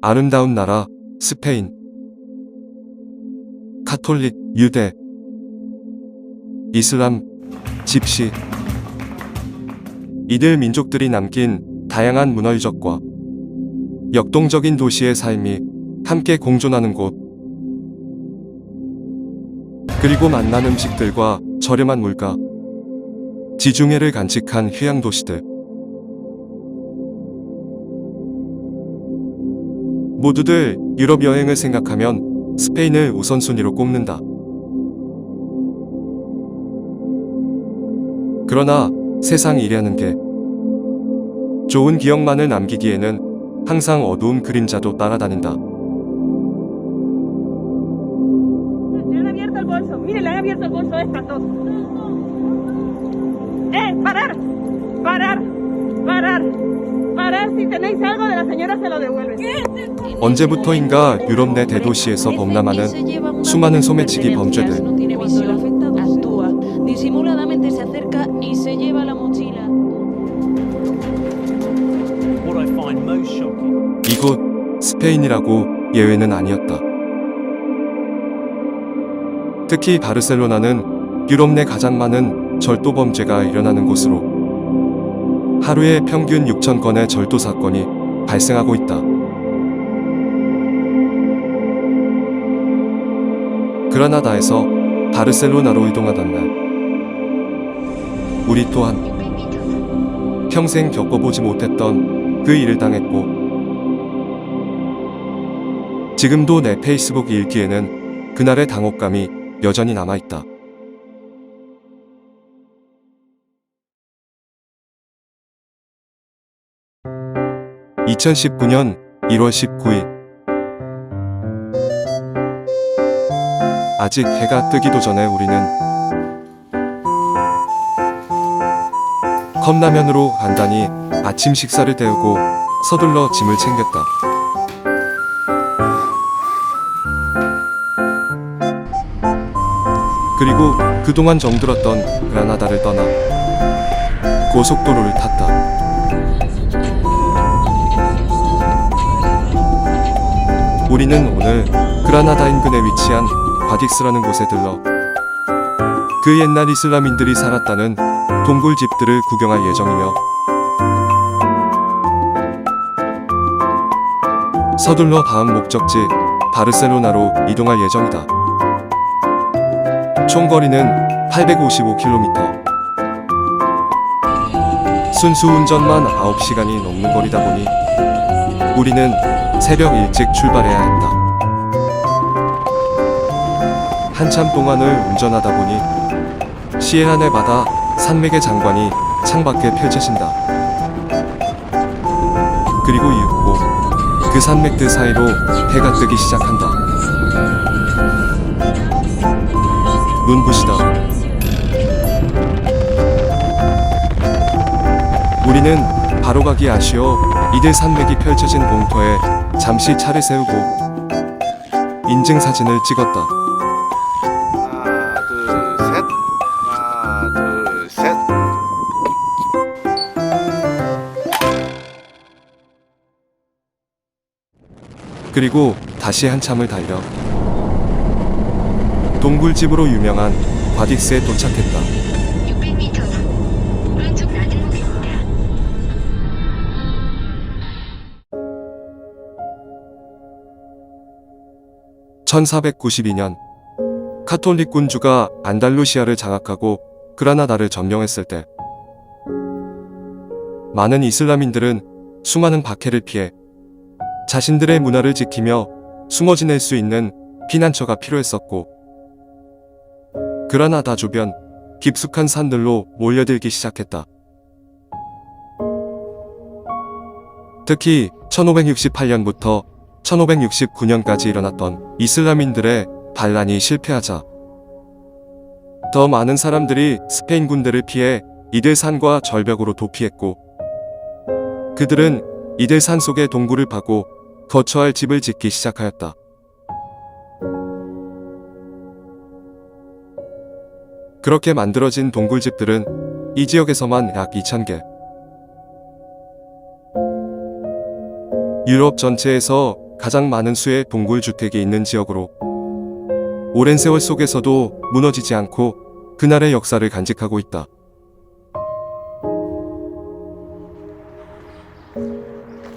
아름다운 나라, 스페인. 카톨릭, 유대, 이슬람, 집시. 이들 민족들이 남긴 다양한 문화 유적과 역동적인 도시의 삶이 함께 공존하는 곳. 그리고 맛난 음식들과 저렴한 물가, 지중해를 간직한 휴양 도시들. 모두들 유럽 여행을 생각하면 스페인을 우선순위로 꼽는다. 그러나 세상 일이라는 게 좋은 기억만을 남기기에는 항상 어두운 그림자도 따라다닌다. Miren, le han abierto el bolso a estas dos. Parar, parar, parar, parar. Si tenéis algo de la señora se lo devuelven. 언제부터인가 유럽 내 대도시에서 범람하는 수많은 소매치기 범죄들. 이곳 스페인이라고 예외는 아니었다. 특히 바르셀로나는 유럽 내 가장 많은 절도 범죄가 일어나는 곳으로 하루에 평균 6,000건의 절도 사건이 발생하고 있다. 그라나다에서 바르셀로나로 이동하던 날, 우리 또한 평생 겪어보지 못했던 그 일을 당했고, 지금도 내 페이스북 일기에는 그날의 당혹감이 여전히 남아있다. (2019년 1월 19일) 아직 해가 뜨기도 전에 우리는 컵라면으로 간단히 아침 식사를 때우고 서둘러 짐을 챙겼다. 그리고 그동안 정들었던 그라나다를 떠나 고속도로를 탔다. 우리는 오늘 그라나다 인근에 위치한 과딕스라는 곳에 들러 그 옛날 이슬람인들이 살았다는 동굴집들을 구경할 예정이며 서둘러 다음 목적지 바르셀로나로 이동할 예정이다. 총 거리는 855km. 순수 운전만 9시간이 넘는 거리다 보니 우리는 새벽 일찍 출발해야 했다. 한참 동안을 운전하다 보니 시에라네바다 산맥의 장관이 창밖에 펼쳐진다. 그리고 이윽고 그 산맥들 사이로 해가 뜨기 시작한다. 눈부시다. 우리는 바로 가기 아쉬워 이들 산맥이 펼쳐진 봉터에 잠시 차를 세우고 인증사진을 찍었다. 하나, 둘, 셋. 그리고 다시 한참을 달려 동굴집으로 유명한 과딕스에 도착했다. 600m 후 오른쪽 나들목입니다. 1492년 카톨릭 군주가 안달루시아를 장악하고 그라나다를 점령했을 때 많은 이슬람인들은 수많은 박해를 피해 자신들의 문화를 지키며 숨어 지낼 수 있는 피난처가 필요했었고, 그라나다 주변 깊숙한 산들로 몰려들기 시작했다. 특히 1568년부터 1569년까지 일어났던 이슬람인들의 반란이 실패하자 더 많은 사람들이 스페인 군대를 피해 이들 산과 절벽으로 도피했고, 그들은 이들 산 속의 동굴을 파고 거처할 집을 짓기 시작하였다. 그렇게 만들어진 동굴집들은 이 지역에서만 약 2,000개. 유럽 전체에서 가장 많은 수의 동굴주택이 있는 지역으로 오랜 세월 속에서도 무너지지 않고 그날의 역사를 간직하고 있다.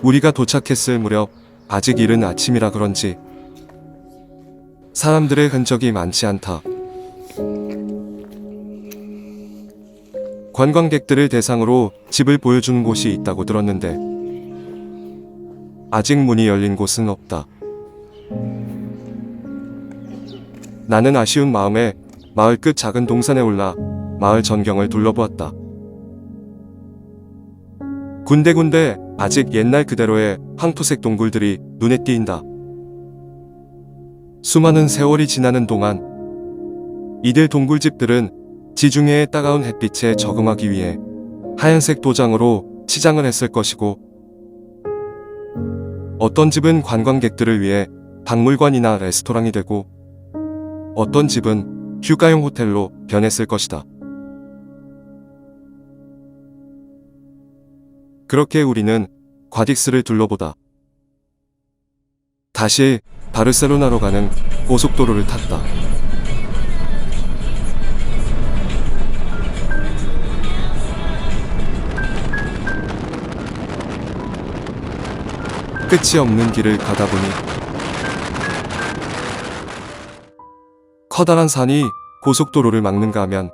우리가 도착했을 무렵 아직 이른 아침이라 그런지 사람들의 흔적이 많지 않다. 관광객들을 대상으로 집을 보여주는 곳이 있다고 들었는데 아직 문이 열린 곳은 없다. 나는 아쉬운 마음에 마을 끝 작은 동산에 올라 마을 전경을 둘러보았다. 군데군데 아직 옛날 그대로의 황토색 동굴들이 눈에 띄인다. 수많은 세월이 지나는 동안 이들 동굴집들은 지중해의 따가운 햇빛에 적응하기 위해 하얀색 도장으로 치장을 했을 것이고, 어떤 집은 관광객들을 위해 박물관이나 레스토랑이 되고 어떤 집은 휴가용 호텔로 변했을 것이다. 그렇게 우리는 과딕스를 둘러보다 다시 바르셀로나로 가는 고속도로를 탔다. 끝이 없는 길을 가다 보니 커다란 산이 고속도로를 막는가 하면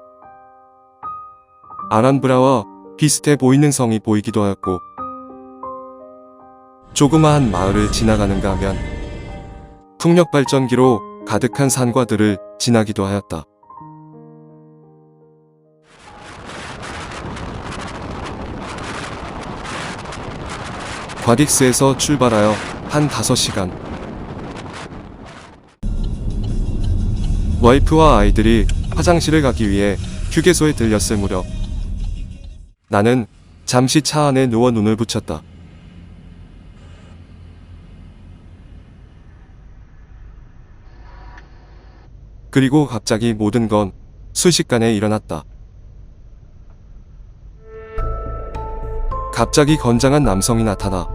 아람브라와 비슷해 보이는 성이 보이기도 하였고, 조그마한 마을을 지나가는가 하면 풍력발전기로 가득한 산과들을 지나기도 하였다. 과딕스에서 출발하여 한 5시간. 와이프와 아이들이 화장실을 가기 위해 휴게소에 들렸을 무렵 나는 잠시 차 안에 누워 눈을 붙였다. 그리고 갑자기 모든 건 순식간에 일어났다. 갑자기 건장한 남성이 나타나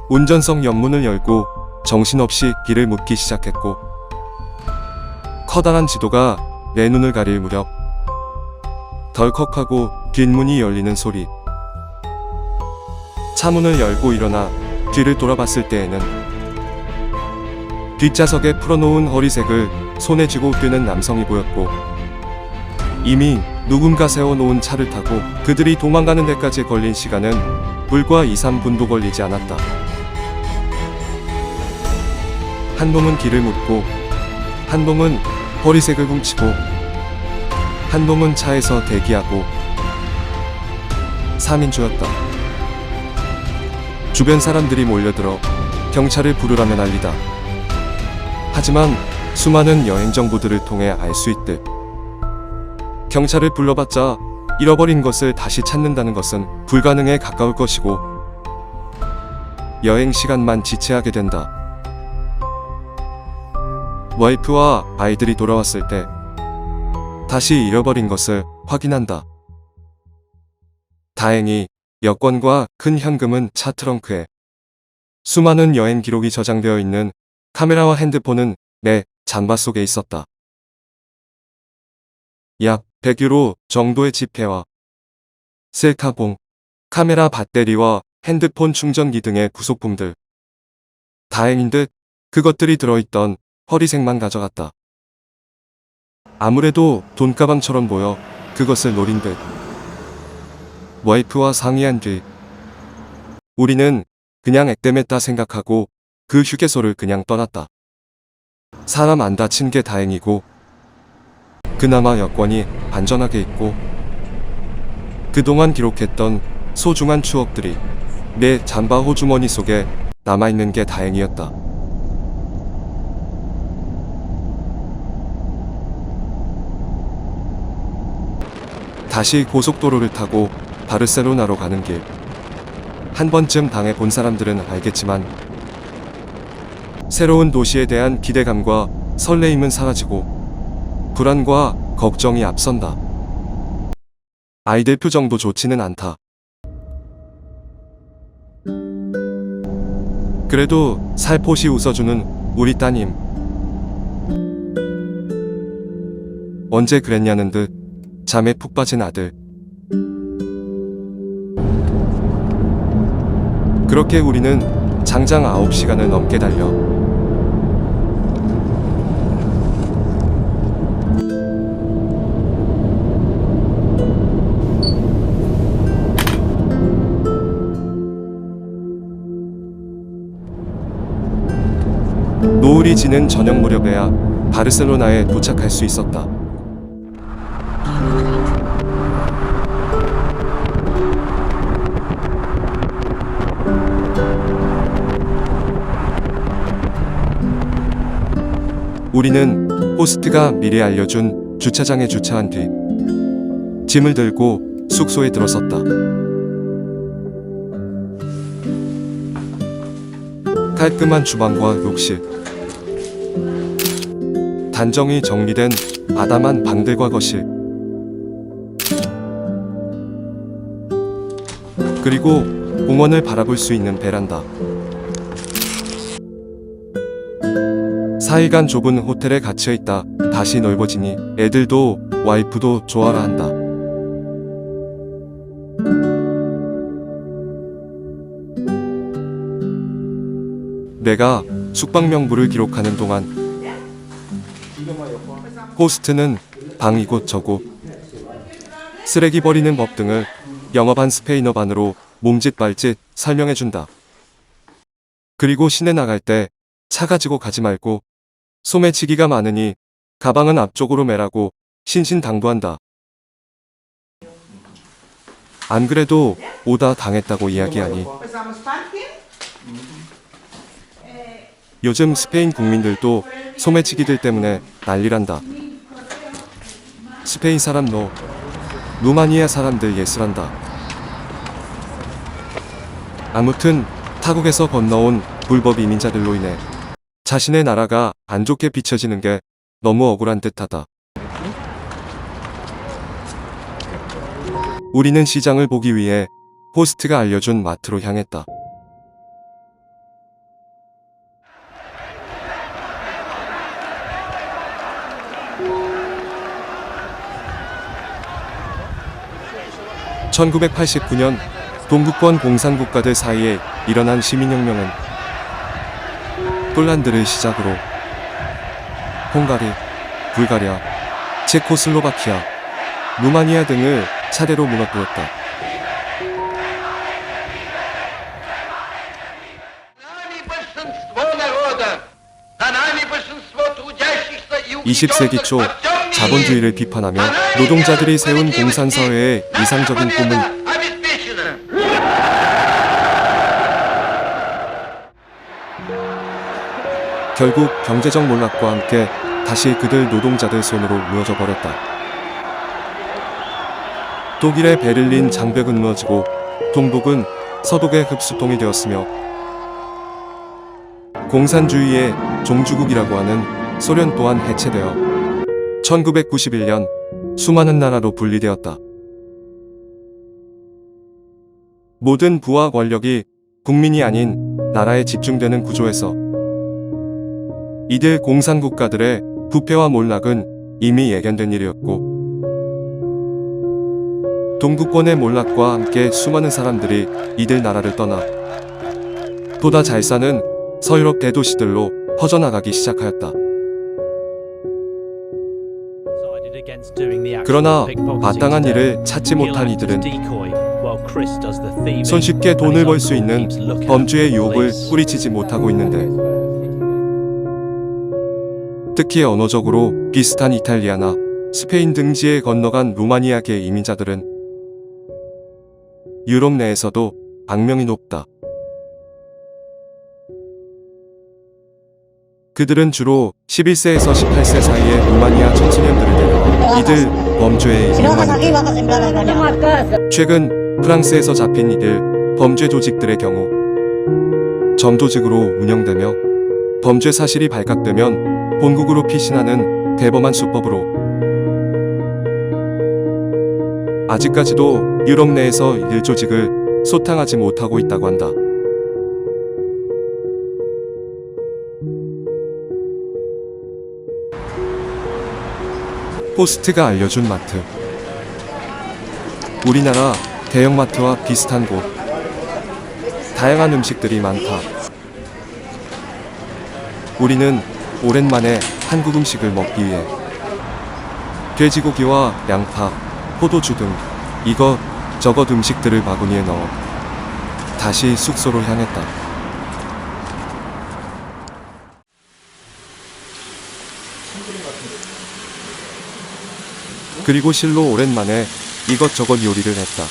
운전석 옆문을 열고 정신없이 길을 묻기 시작했고, 커다란 지도가 내 눈을 가릴 무렵 덜컥하고 뒷문이 열리는 소리. 차문을 열고 일어나 뒤를 돌아봤을 때에는 뒷좌석에 풀어놓은 허리색을 손에 쥐고 뛰는 남성이 보였고, 이미 누군가 세워놓은 차를 타고 그들이 도망가는 데까지 걸린 시간은 불과 2~3분도 걸리지 않았다. 한 놈은 길을 묻고, 한 놈은 허리색을 훔치고, 한 놈은 차에서 대기하고 3인조였다. 주변 사람들이 몰려들어 경찰을 부르라며 난리다. 하지만 수많은 여행 정보들을 통해 알 수 있듯 경찰을 불러봤자 잃어버린 것을 다시 찾는다는 것은 불가능에 가까울 것이고, 여행 시간만 지체하게 된다. 와이프와 아이들이 돌아왔을 때 다시 잃어버린 것을 확인한다. 다행히 여권과 큰 현금은 차 트렁크에, 수많은 여행 기록이 저장되어 있는 카메라와 핸드폰은 내 잠바 속에 있었다. 약 100유로 정도의 지폐와 셀카봉, 카메라 배터리와 핸드폰 충전기 등의 부속품들. 다행인 듯 그것들이 들어있던 허리색만 가져갔다. 아무래도 돈가방처럼 보여 그것을 노린 듯. 와이프와 상의한 뒤 우리는 그냥 액땜했다 생각하고 그 휴게소를 그냥 떠났다. 사람 안 다친 게 다행이고, 그나마 여권이 안전하게 있고, 그동안 기록했던 소중한 추억들이 내 잠바 호주머니 속에 남아있는 게 다행이었다. 다시 고속도로를 타고 바르셀로나로 가는 길. 한 번쯤 당해본 사람들은 알겠지만 새로운 도시에 대한 기대감과 설레임은 사라지고 불안과 걱정이 앞선다. 아이들 표정도 좋지는 않다. 그래도 살포시 웃어주는 우리 따님. 언제 그랬냐는 듯 잠에 푹 빠진 아들. 그렇게 우리는 장장 9시간을 넘게 달려 노을이 지는 저녁 무렵에야 바르셀로나에 도착할 수 있었다. 우리는 호스트가 미리 알려준 주차장에 주차한 뒤 짐을 들고 숙소에 들어섰다. 깔끔한 주방과 욕실, 단정히 정리된 아담한 방들과 거실, 그리고 공원을 바라볼 수 있는 베란다. 4일간 좁은 호텔에 갇혀있다 다시 넓어지니 애들도 와이프도 좋아라 한다. 내가 숙박 명부를 기록하는 동안 호스트는 방 이곳저곳, 쓰레기 버리는 법 등을 영어반 스페인어반으로 몸짓발짓 설명해준다. 그리고 시내 나갈 때 차 가지고 가지 말고 소매치기가 많으니 가방은 앞쪽으로 매라고 신신당부한다. 안 그래도 오다 당했다고 이야기하니 요즘 스페인 국민들도 소매치기들 때문에 난리란다. 스페인 사람 루마니아 사람들 예술한다. 아무튼 타국에서 건너온 불법 이민자들로 인해 자신의 나라가 안 좋게 비춰지는 게 너무 억울한 듯하다. 우리는 시장을 보기 위해 호스트가 알려준 마트로 향했다. (1989년) 동구권 공산국가들 사이에 일어난 시민혁명은 폴란드를 시작으로 헝가리, 불가리아, 체코슬로바키아, 루마니아 등을 차례로 무너뜨렸다. (20세기 초) 자본주의를 비판하며 노동자들이 세운 공산사회의 이상적인 꿈은 결국 경제적 몰락과 함께 다시 그들 노동자들 손으로 무너져 버렸다. 독일의 베를린 장벽은 무너지고 동북은 서독의 흡수통이 되었으며 공산주의의 종주국이라고 하는 소련 또한 해체되어 1991년 수많은 나라로 분리되었다. 모든 부와 권력이 국민이 아닌 나라에 집중되는 구조에서 이들 공산국가들의 부패와 몰락은 이미 예견된 일이었고 동구권의 몰락과 함께 수많은 사람들이 이들 나라를 떠나 보다 잘 사는 서유럽 대도시들로 퍼져나가기 시작하였다. 그러나 마땅한 일을 찾지 못한 이들은 손쉽게 돈을 벌 수 있는 범죄의 유혹을 뿌리치지 못하고 있는데 특히 언어적으로 비슷한 이탈리아나 스페인 등지에 건너간 루마니아계 이민자들은 유럽 내에서도 악명이 높다. 그들은 주로 11세에서 18세 사이의 루마니아 청소년들을 데려와 이들 범죄에 이용하는데 최근 프랑스에서 잡힌 이들 범죄 조직들의 경우 점조직으로 운영되며 범죄 사실이 발각되면 본국으로 피신하는 대범한 수법으로 아직까지도 유럽 내에서 이들 조직을 소탕하지 못하고 있다고 한다. 호스트가 알려준 마트. 우리나라 대형마트와 비슷한 곳. 다양한 음식들이 많다. 우리는 오랜만에 한국 음식을 먹기 위해 돼지고기와 양파, 포도주 등 이것저것 음식들을 바구니에 넣어 다시 숙소로 향했다. 그리고 실로 오랜만에 이것저것 요리를 했다.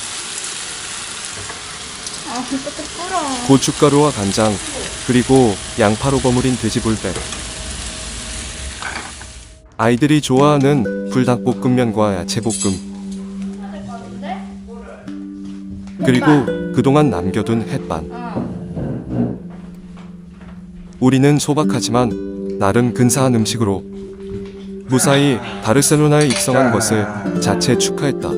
아, 진짜 부끄러워. 고춧가루와 간장, 그리고 양파로 버무린 돼지불백. 아이들이 좋아하는 불닭볶음면과 야채볶음. 그리고 그동안 남겨둔 햇반. 우리는 소박하지만 나름 근사한 음식으로 무사히 바르셀로나에 입성한 것을 자체 축하했다.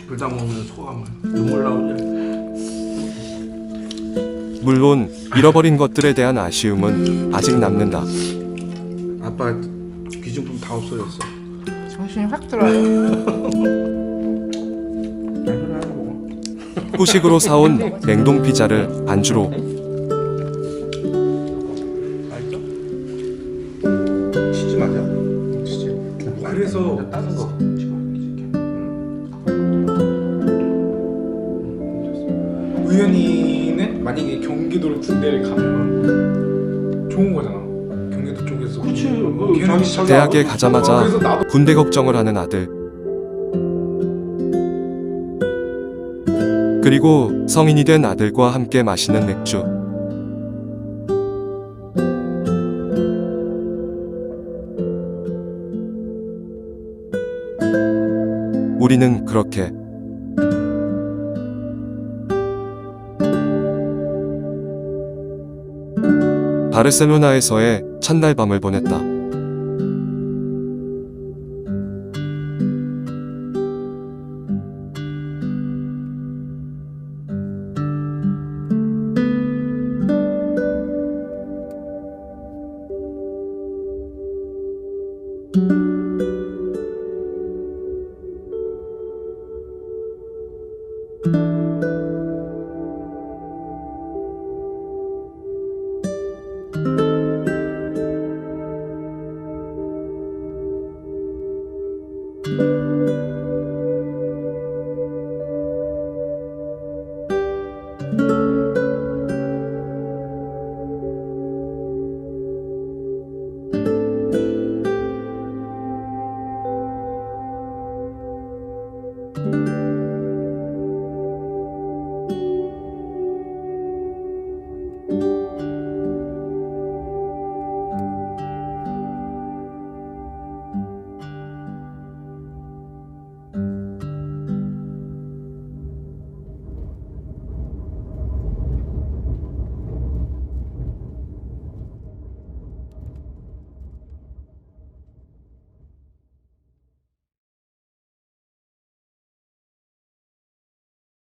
불닭 먹으면 소감을 눈물 나오지. 물론 잃어버린 것들에 대한 아쉬움은 아직 남는다. 아빠 귀중품 다 없어졌어. 정신이 확 들어요. 후식으로 사온 냉동 피자를 안주로. 맛있어? 치즈 맞아? 치즈. 그래서 다른 거. 우연히는 만약에 경기도를 군대를 가면 좋은 거잖아. 경기도 쪽에서. 그치. 걔는 대학에 가자마자 그래서 나도 군대 걱정을 하는 아들. 그리고 성인이 된 아들과 함께 마시는 맥주. 우리는 그렇게 바르셀로나에서의 첫날 밤을 보냈다.